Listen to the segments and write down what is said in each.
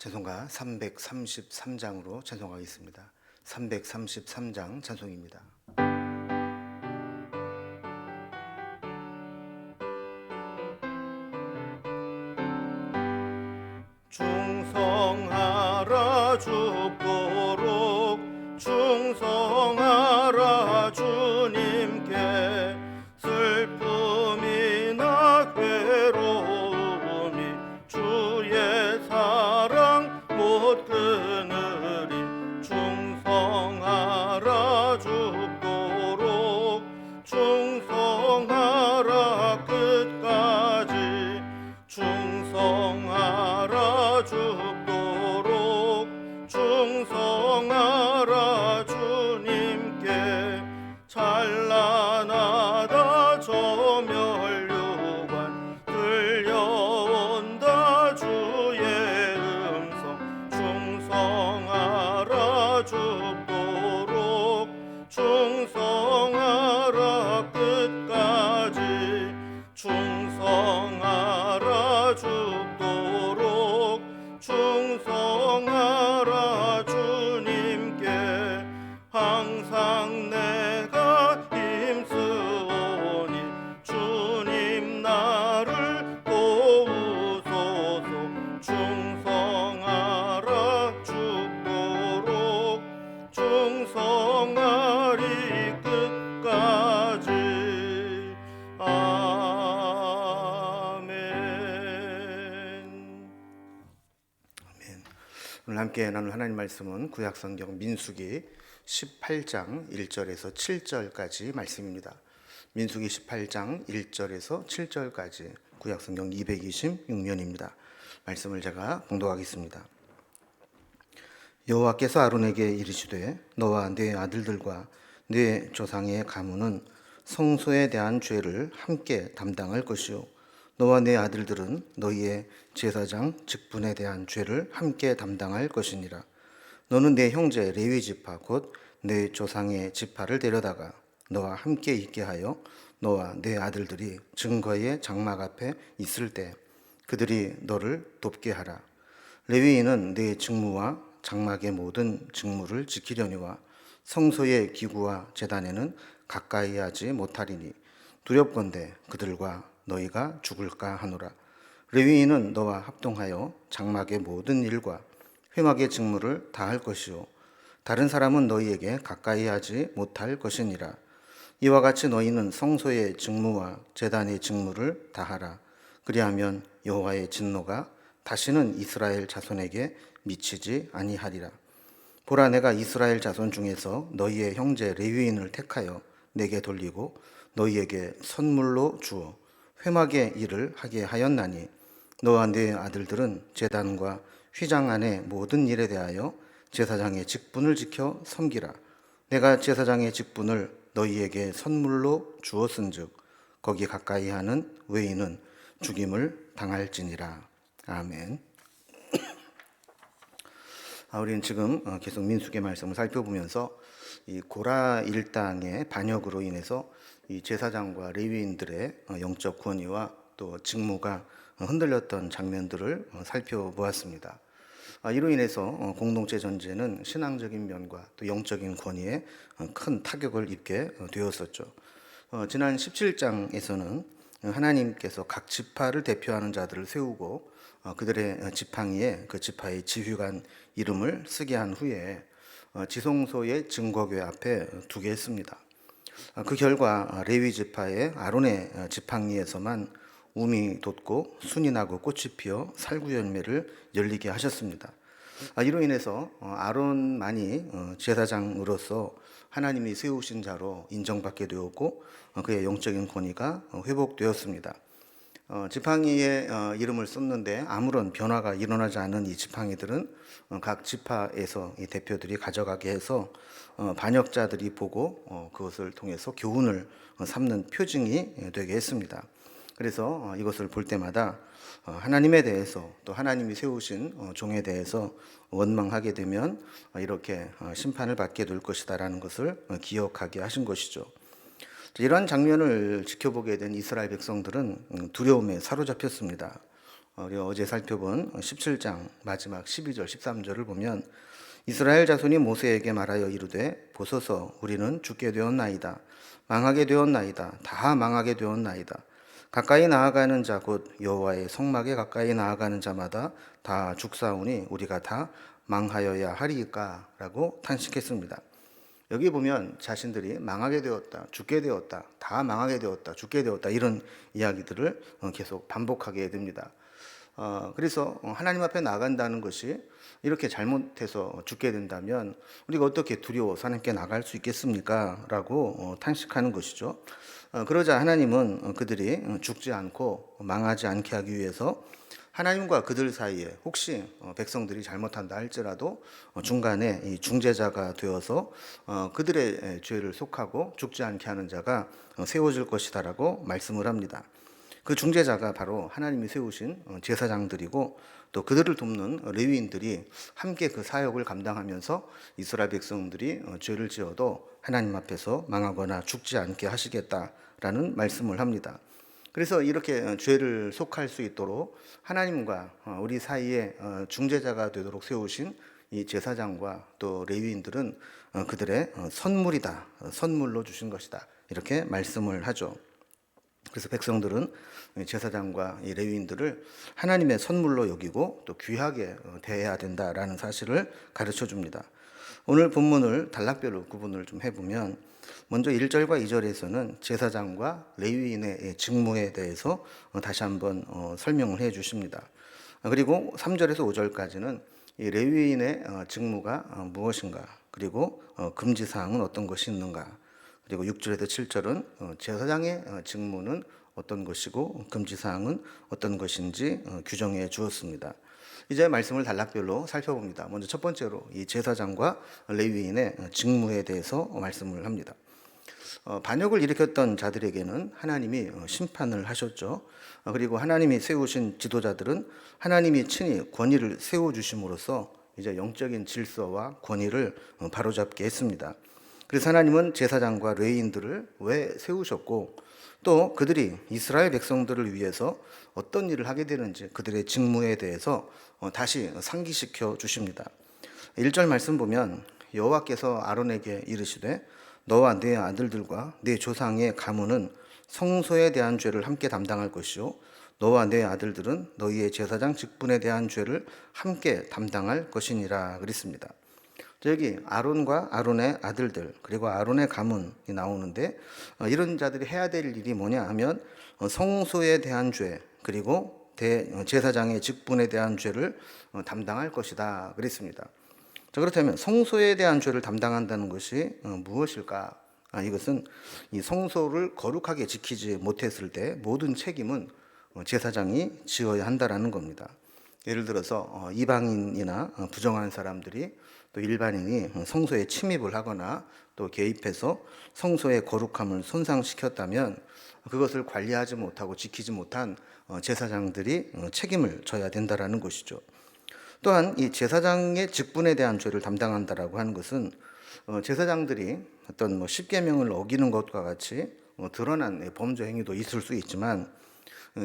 찬송가 333장으로 찬송하겠습니다. 333장 찬송입니다. 충성하라 죽도록 충성하라 주님께 슬픔이나 괴로움이 주의 사랑 못 끊으리 충성하라 죽도록 충성하라 끝까지 충성하라 죽도록 충성하라 주님께 찬란하다 저 멸류관 들려온다 주의 음성 충성하라 죽도록 충성하라 끝까지 충성하라 죽도록 충성하라 주님께 항상 내가 힘쓰오니 주님 나를 도우소서 충성하라 죽도록 충성하리 끝까지 오늘 함께 나눌 하나님 말씀은 구약성경 민수기 18장 1절에서 7절까지 말씀입니다. 민수기 18장 1절에서 7절까지 구약성경 226면입니다. 말씀을 제가 봉독하겠습니다. 여호와께서 아론에게 이르시되 너와 네 아들들과 네 조상의 가문은 성소에 대한 죄를 함께 담당할 것이요 너와 네 아들들은 너희의 제사장 직분에 대한 죄를 함께 담당할 것이니라. 너는 네 형제 레위 지파 곧 네 조상의 지파를 데려다가 너와 함께 있게 하여 너와 네 아들들이 증거의 장막 앞에 있을 때 그들이 너를 돕게 하라. 레위인은 네 직무와 장막의 모든 직무를 지키려니와 성소의 기구와 제단에는 가까이 하지 못하리니 두렵건대 그들과 너희가 죽을까 하노라. 레위인은 너와 합동하여 장막의 모든 일과 회막의 직무를 다할 것이요 다른 사람은 너희에게 가까이 하지 못할 것이니라. 이와 같이 너희는 성소의 직무와 제단의 직무를 다하라. 그리하면 여호와의 진노가 다시는 이스라엘 자손에게 미치지 아니하리라. 보라, 내가 이스라엘 자손 중에서 너희의 형제 레위인을 택하여 내게 돌리고 너희에게 선물로 주어 회막의 일을 하게 하였나니 너와 네 아들들은 제단과 휘장 안의 모든 일에 대하여 제사장의 직분을 지켜 섬기라. 내가 제사장의 직분을 너희에게 선물로 주었은즉 거기 가까이 하는 외인은 죽임을 당할지니라. 아멘. 우리는 지금 계속 민수기의 말씀을 살펴보면서 이 고라 일당의 반역으로 인해서 이 제사장과 레위인들의 영적 권위와 또 직무가 흔들렸던 장면들을 살펴보았습니다. 이로 인해서 공동체 전체는 신앙적인 면과 또 영적인 권위에 큰 타격을 입게 되었었죠. 지난 17장에서는 하나님께서 각 지파를 대표하는 자들을 세우고 그들의 지팡이에 그 지파의 지휘관 이름을 쓰게 한 후에 지성소의 증거궤 앞에 두게 했습니다. 그 결과 레위 지파의 아론의 지팡이에서만 움이 돋고 순이 나고 꽃이 피어 살구 열매를 열리게 하셨습니다. 이로 인해서 아론만이 제사장으로서 하나님이 세우신 자로 인정받게 되었고 그의 영적인 권위가 회복되었습니다. 지팡이에 이름을 썼는데 아무런 변화가 일어나지 않은 이 지팡이들은 각 지파에서 이 대표들이 가져가게 해서 반역자들이 보고 그것을 통해서 교훈을 삼는 표징이 되게 했습니다. 그래서 이것을 볼 때마다 하나님에 대해서 또 하나님이 세우신 종에 대해서 원망하게 되면 이렇게 심판을 받게 될 것이다라는 것을 기억하게 하신 것이죠. 이러한 장면을 지켜보게 된 이스라엘 백성들은 두려움에 사로잡혔습니다. 우리가 어제 살펴본 17장 마지막 12절 13절을 보면 이스라엘 자손이 모세에게 말하여 이르되 보소서 우리는 죽게 되었나이다. 망하게 되었나이다. 다 망하게 되었나이다. 가까이 나아가는 자 곧 여호와의 성막에 가까이 나아가는 자마다 다 죽사오니 우리가 다 망하여야 하리이까 라고 탄식했습니다. 여기 보면 자신들이 망하게 되었다, 죽게 되었다, 다 망하게 되었다, 죽게 되었다 이런 이야기들을 계속 반복하게 됩니다. 그래서 하나님 앞에 나간다는 것이 이렇게 잘못해서 죽게 된다면 우리가 어떻게 두려워서 하나님께 나갈 수 있겠습니까? 라고 탄식하는 것이죠. 그러자 하나님은 그들이 죽지 않고 망하지 않게 하기 위해서 하나님과 그들 사이에 혹시 백성들이 잘못한다 할지라도 중간에 이 중재자가 되어서 그들의 죄를 속하고 죽지 않게 하는 자가 세워질 것이다라고 말씀을 합니다. 그 중재자가 바로 하나님이 세우신 제사장들이고 또 그들을 돕는 레위인들이 함께 그 사역을 감당하면서 이스라엘 백성들이 죄를 지어도 하나님 앞에서 망하거나 죽지 않게 하시겠다라는 말씀을 합니다. 그래서 이렇게 죄를 속할 수 있도록 하나님과 우리 사이에 중재자가 되도록 세우신 이 제사장과 또 레위인들은 그들의 선물이다, 선물로 주신 것이다 이렇게 말씀을 하죠. 그래서 백성들은 제사장과 이 레위인들을 하나님의 선물로 여기고 또 귀하게 대해야 된다라는 사실을 가르쳐 줍니다. 오늘 본문을 단락별로 구분을 좀 해보면 먼저 1절과 2절에서는 제사장과 레위인의 직무에 대해서 다시 한번 설명을 해 주십니다. 그리고 3절에서 5절까지는 이 레위인의 직무가 무엇인가, 그리고 금지사항은 어떤 것이 있는가, 그리고 6절에서 7절은 제사장의 직무는 어떤 것이고 금지사항은 어떤 것인지 규정해 주었습니다. 이제 말씀을 단락별로 살펴봅니다. 먼저 첫 번째로 이 제사장과 레위인의 직무에 대해서 말씀을 합니다. 반역을 일으켰던 자들에게는 하나님이 심판을 하셨죠. 그리고 하나님이 세우신 지도자들은 하나님이 친히 권위를 세워주심으로써 이제 영적인 질서와 권위를 바로잡게 했습니다. 그래서 하나님은 제사장과 레위인들을 왜 세우셨고 또 그들이 이스라엘 백성들을 위해서 어떤 일을 하게 되는지 그들의 직무에 대해서 다시 상기시켜 주십니다. 1절 말씀 보면 여호와께서 아론에게 이르시되 너와 네 아들들과 네 조상의 가문은 성소에 대한 죄를 함께 담당할 것이요 너와 네 아들들은 너희의 제사장 직분에 대한 죄를 함께 담당할 것이니라 그랬습니다. 여기 아론과 아론의 아들들 그리고 아론의 가문이 나오는데 이런 자들이 해야 될 일이 뭐냐 하면 성소에 대한 죄 그리고 제사장의 직분에 대한 죄를 담당할 것이다 그랬습니다. 자, 그렇다면 성소에 대한 죄를 담당한다는 것이 무엇일까? 이것은 이 성소를 거룩하게 지키지 못했을 때 모든 책임은 제사장이 지어야 한다라는 겁니다. 예를 들어서 이방인이나 부정한 사람들이 또 일반인이 성소에 침입을 하거나 또 개입해서 성소의 거룩함을 손상시켰다면 그것을 관리하지 못하고 지키지 못한 제사장들이 책임을 져야 된다라는 것이죠. 또한 이 제사장의 직분에 대한 죄를 담당한다라고 하는 것은 제사장들이 어떤 십계명을 어기는 것과 같이 드러난 범죄 행위도 있을 수 있지만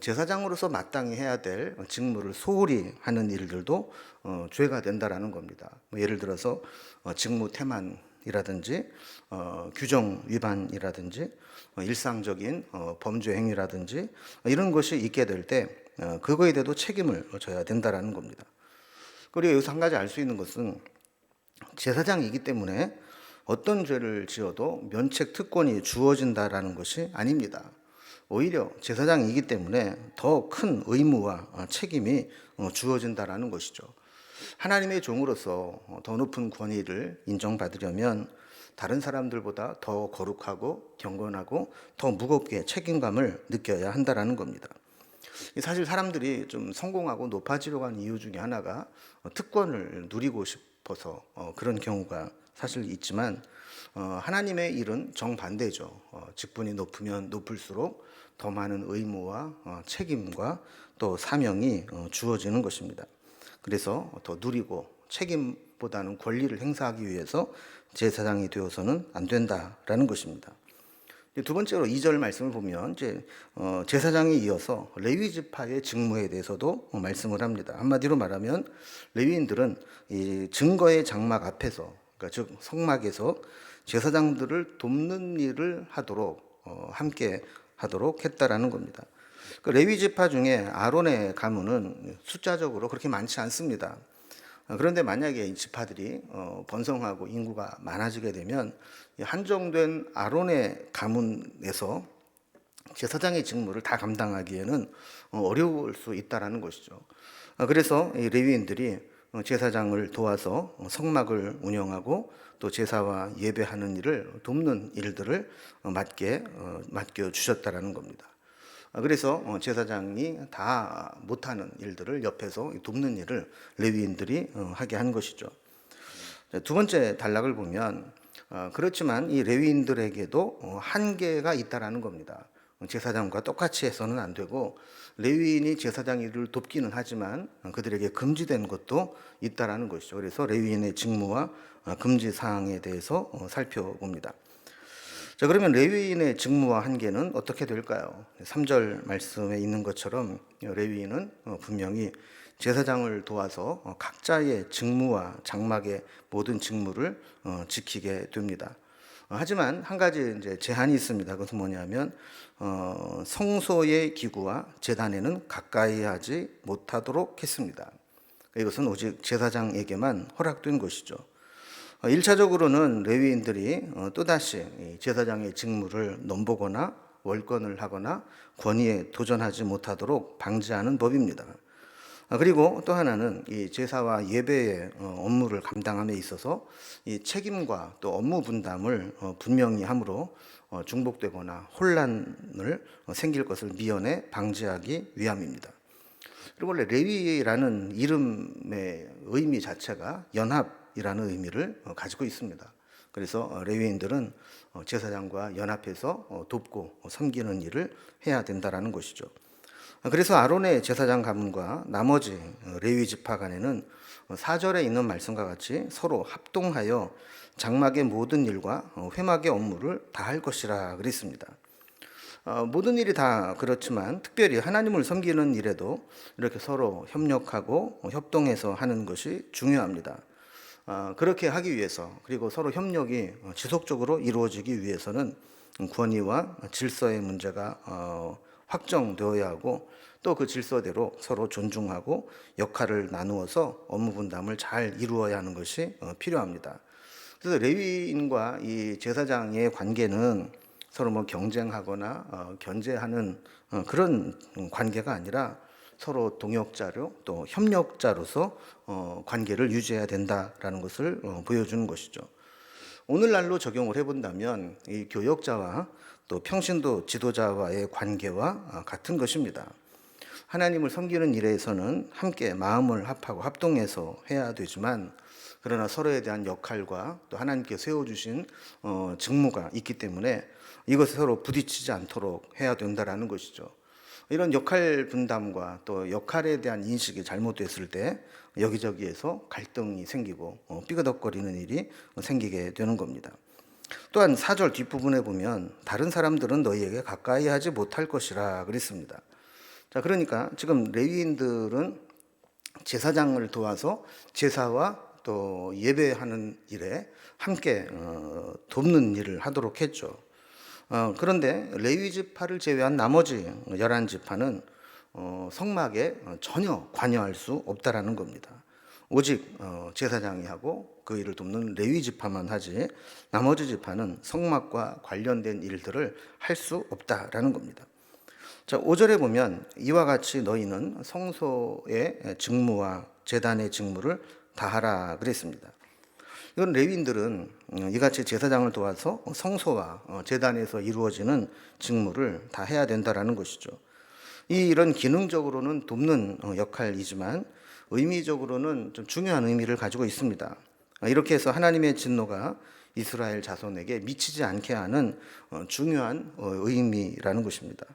제사장으로서 마땅히 해야 될 직무를 소홀히 하는 일들도 죄가 된다라는 겁니다. 예를 들어서 직무 태만이라든지 규정 위반이라든지 일상적인 범죄 행위라든지 이런 것이 있게 될 때 그거에 대해도 책임을 져야 된다라는 겁니다. 그리고 여기서 한 가지 알 수 있는 것은 제사장이기 때문에 어떤 죄를 지어도 면책 특권이 주어진다라는 것이 아닙니다. 오히려 제사장이기 때문에 더 큰 의무와 책임이 주어진다라는 것이죠. 하나님의 종으로서 더 높은 권위를 인정받으려면 다른 사람들보다 더 거룩하고 경건하고 더 무겁게 책임감을 느껴야 한다라는 겁니다. 사실 사람들이 좀 성공하고 높아지려고 하는 이유 중에 하나가 특권을 누리고 싶어서 그런 경우가 사실 있지만 하나님의 일은 정반대죠. 직분이 높으면 높을수록 더 많은 의무와 책임과 또 사명이 주어지는 것입니다. 그래서 더 누리고 책임보다는 권리를 행사하기 위해서 제사장이 되어서는 안 된다라는 것입니다. 이제 두 번째로 2절 말씀을 보면 이제 제사장에 이어서 레위 지파의 직무에 대해서도 말씀을 합니다. 한마디로 말하면 레위인들은 이 증거의 장막 앞에서, 그러니까 즉 성막에서 제사장들을 돕는 일을 하도록 함께 하도록 했다라는 겁니다. 그 레위 지파 중에 아론의 가문은 숫자적으로 그렇게 많지 않습니다. 그런데 만약에 이 지파들이 번성하고 인구가 많아지게 되면 이 한정된 아론의 가문에서 제사장의 직무를 다 감당하기에는 어려울 수 있다라는 것이죠. 그래서 이 레위인들이 제사장을 도와서 성막을 운영하고 또 제사와 예배하는 일을 돕는 일들을 맡겨 주셨다라는 겁니다. 그래서 제사장이 다 못하는 일들을 옆에서 돕는 일을 레위인들이 하게 한 것이죠. 두 번째 단락을 보면 그렇지만 이 레위인들에게도 한계가 있다라는 겁니다. 제사장과 똑같이 해서는 안 되고 레위인이 제사장 일을 돕기는 하지만 그들에게 금지된 것도 있다라는 것이죠. 그래서 레위인의 직무와 금지 사항에 대해서 살펴봅니다. 자, 그러면 레위인의 직무와 한계는 어떻게 될까요? 3절 말씀에 있는 것처럼 레위인은 분명히 제사장을 도와서 각자의 직무와 장막의 모든 직무를 지키게 됩니다. 하지만 한 가지 이제 제한이 있습니다. 그것은 뭐냐면 성소의 기구와 제단에는 가까이 하지 못하도록 했습니다. 이것은 오직 제사장에게만 허락된 것이죠. 1차적으로는 레위인들이 또다시 제사장의 직무를 넘보거나 월권을 하거나 권위에 도전하지 못하도록 방지하는 법입니다. 그리고 또 하나는 이 제사와 예배의 업무를 감당함에 있어서 이 책임과 또 업무 분담을 분명히 함으로 중복되거나 혼란을 생길 것을 미연에 방지하기 위함입니다. 그리고 원래 레위라는 이름의 의미 자체가 연합이라는 의미를 가지고 있습니다. 그래서 레위인들은 제사장과 연합해서 돕고 섬기는 일을 해야 된다라는 것이죠. 그래서 아론의 제사장 가문과 나머지 레위 지파 간에는 4절에 있는 말씀과 같이 서로 합동하여 장막의 모든 일과 회막의 업무를 다 할 것이라 그랬습니다. 모든 일이 다 그렇지만 특별히 하나님을 섬기는 일에도 이렇게 서로 협력하고 협동해서 하는 것이 중요합니다. 그렇게 하기 위해서, 그리고 서로 협력이 지속적으로 이루어지기 위해서는 권위와 질서의 문제가 확정되어야 하고 또 그 질서대로 서로 존중하고 역할을 나누어서 업무 분담을 잘 이루어야 하는 것이 필요합니다. 그래서 레위인과 이 제사장의 관계는 서로 뭐 경쟁하거나 견제하는 그런 관계가 아니라 서로 동역자로 또 협력자로서 관계를 유지해야 된다라는 것을 보여주는 것이죠. 오늘날로 적용을 해본다면 이 교역자와 또 평신도 지도자와의 관계와 같은 것입니다. 하나님을 섬기는 일에서는 함께 마음을 합하고 합동해서 해야 되지만 그러나 서로에 대한 역할과 또 하나님께 세워주신 직무가 있기 때문에 이것을 서로 부딪히지 않도록 해야 된다라는 것이죠. 이런 역할 분담과 또 역할에 대한 인식이 잘못됐을 때 여기저기에서 갈등이 생기고 삐그덕거리는 일이 생기게 되는 겁니다. 또한 4절 뒷부분에 보면 다른 사람들은 너희에게 가까이 하지 못할 것이라 그랬습니다. 자, 그러니까 지금 레위인들은 제사장을 도와서 제사와 또 예배하는 일에 함께 돕는 일을 하도록 했죠. 그런데 레위 지파를 제외한 나머지 11지파는 성막에 전혀 관여할 수 없다라는 겁니다. 오직 제사장이 하고 그 일을 돕는 레위 지파만 하지 나머지 지파는 성막과 관련된 일들을 할 수 없다라는 겁니다. 자, 5절에 보면 이와 같이 너희는 성소의 직무와 제단의 직무를 다하라 그랬습니다. 이건 레위인들은 이같이 제사장을 도와서 성소와 제단에서 이루어지는 직무를 다 해야 된다라는 것이죠. 이런 기능적으로는 돕는 역할이지만 의미적으로는 좀 중요한 의미를 가지고 있습니다. 이렇게 해서 하나님의 진노가 이스라엘 자손에게 미치지 않게 하는 중요한 의미라는 것입니다.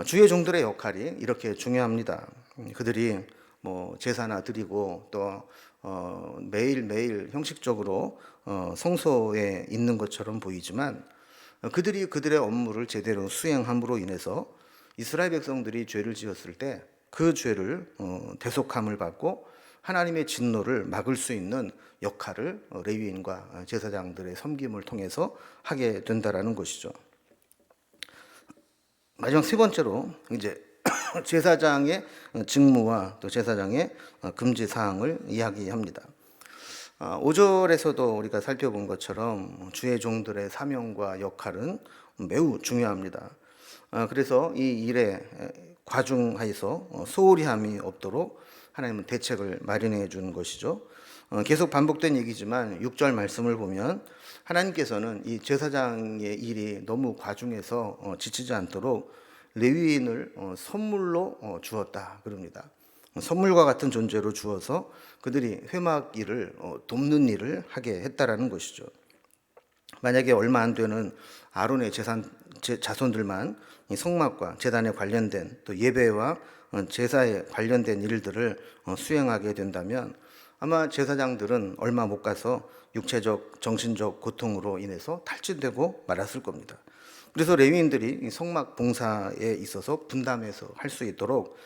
주의 종들의 역할이 이렇게 중요합니다. 그들이 뭐 제사나 드리고 또 매일매일 형식적으로 성소에 있는 것처럼 보이지만 그들이 그들의 업무를 제대로 수행함으로 인해서 이스라엘 백성들이 죄를 지었을 때 그 죄를 대속함을 받고 하나님의 진노를 막을 수 있는 역할을 레위인과 제사장들의 섬김을 통해서 하게 된다라는 것이죠. 마지막 세 번째로 이제 제사장의 직무와 또 제사장의 금지 사항을 이야기합니다. 5절에서도 우리가 살펴본 것처럼 주의 종들의 사명과 역할은 매우 중요합니다. 그래서 이 일에 과중하여서 소홀히 함이 없도록 하나님은 대책을 마련해 주는 것이죠. 계속 반복된 얘기지만 6절 말씀을 보면 하나님께서는 이 제사장의 일이 너무 과중해서 지치지 않도록 레위인을 선물로 주었다 그럽니다. 선물과 같은 존재로 주어서 그들이 회막 일을 돕는 일을 하게 했다라는 것이죠. 만약에 얼마 안 되는 아론의 자손들만 이 성막과 제단에 관련된 또 예배와 제사에 관련된 일들을 수행하게 된다면 아마 제사장들은 얼마 못 가서 육체적, 정신적 고통으로 인해서 탈진되고 말았을 겁니다. 그래서 레위인들이 성막 봉사에 있어서 분담해서 할 수 있도록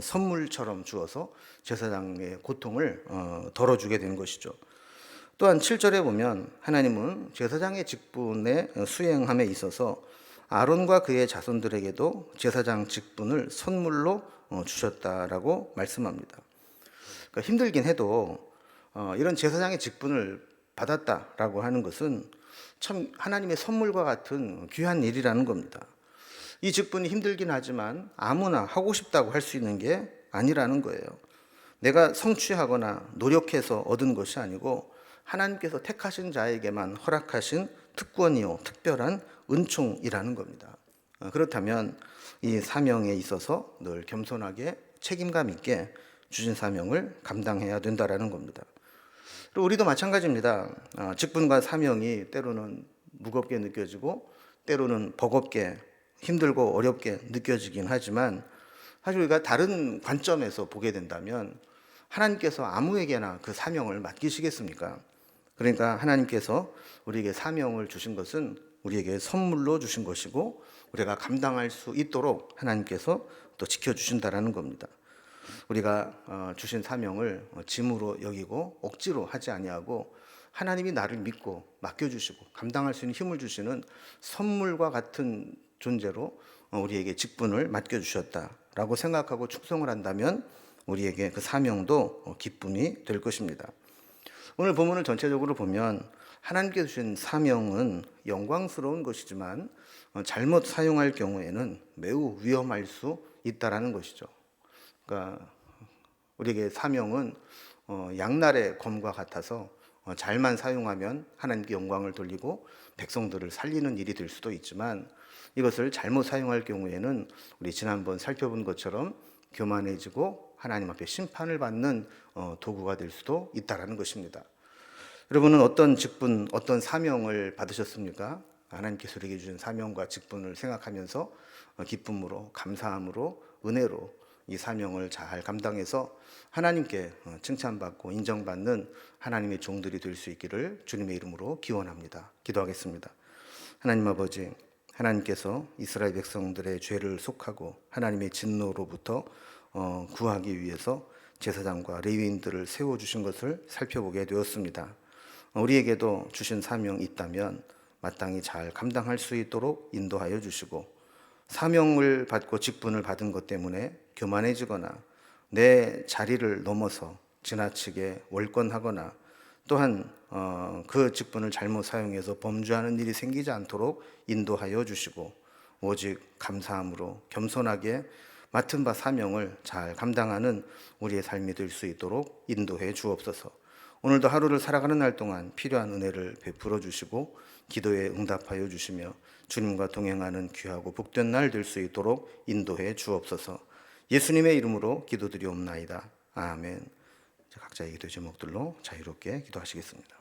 선물처럼 주어서 제사장의 고통을 덜어주게 된 것이죠. 또한 7절에 보면 하나님은 제사장의 직분의 수행함에 있어서 아론과 그의 자손들에게도 제사장 직분을 선물로 주셨다라고 말씀합니다. 그러니까 힘들긴 해도 이런 제사장의 직분을 받았다라고 하는 것은 참 하나님의 선물과 같은 귀한 일이라는 겁니다. 이 직분이 힘들긴 하지만 아무나 하고 싶다고 할 수 있는 게 아니라는 거예요. 내가 성취하거나 노력해서 얻은 것이 아니고 하나님께서 택하신 자에게만 허락하신 특권이요 특별한 은총이라는 겁니다. 그렇다면 이 사명에 있어서 늘 겸손하게 책임감 있게 주신 사명을 감당해야 된다라는 겁니다. 그리고 우리도 마찬가지입니다. 직분과 사명이 때로는 무겁게 느껴지고 때로는 버겁게 힘들고 어렵게 느껴지긴 하지만 사실 우리가 다른 관점에서 보게 된다면 하나님께서 아무에게나 그 사명을 맡기시겠습니까? 그러니까 하나님께서 우리에게 사명을 주신 것은 우리에게 선물로 주신 것이고 우리가 감당할 수 있도록 하나님께서 또 지켜주신다라는 겁니다. 우리가 주신 사명을 짐으로 여기고 억지로 하지 아니하고 하나님이 나를 믿고 맡겨주시고 감당할 수 있는 힘을 주시는 선물과 같은 존재로 우리에게 직분을 맡겨주셨다라고 생각하고 충성을 한다면 우리에게 그 사명도 기쁨이 될 것입니다. 오늘 본문을 전체적으로 보면 하나님께서 주신 사명은 영광스러운 것이지만 잘못 사용할 경우에는 매우 위험할 수 있다라는 것이죠. 그러니까 우리에게 사명은 양날의 검과 같아서 잘만 사용하면 하나님께 영광을 돌리고 백성들을 살리는 일이 될 수도 있지만 이것을 잘못 사용할 경우에는 우리 지난번 살펴본 것처럼 교만해지고 하나님 앞에 심판을 받는 도구가 될 수도 있다라는 것입니다. 여러분은 어떤 직분, 어떤 사명을 받으셨습니까? 하나님께서 우리에게 주신 사명과 직분을 생각하면서 기쁨으로, 감사함으로, 은혜로 이 사명을 잘 감당해서 하나님께 칭찬받고 인정받는 하나님의 종들이 될 수 있기를 주님의 이름으로 기원합니다. 기도하겠습니다. 하나님 아버지, 하나님께서 이스라엘 백성들의 죄를 속하고 하나님의 진노로부터 구하기 위해서 제사장과 레위인들을 세워주신 것을 살펴보게 되었습니다. 우리에게도 주신 사명이 있다면 마땅히 잘 감당할 수 있도록 인도하여 주시고 사명을 받고 직분을 받은 것 때문에 교만해지거나 내 자리를 넘어서 지나치게 월권하거나 또한 그 직분을 잘못 사용해서 범죄하는 일이 생기지 않도록 인도하여 주시고 오직 감사함으로 겸손하게 맡은 바 사명을 잘 감당하는 우리의 삶이 될 수 있도록 인도해 주옵소서. 오늘도 하루를 살아가는 날 동안 필요한 은혜를 베풀어 주시고 기도에 응답하여 주시며 주님과 동행하는 귀하고 복된 날 될 수 있도록 인도해 주옵소서. 예수님의 이름으로 기도드리옵나이다. 아멘. 각자의 기도 제목들로 자유롭게 기도하시겠습니다.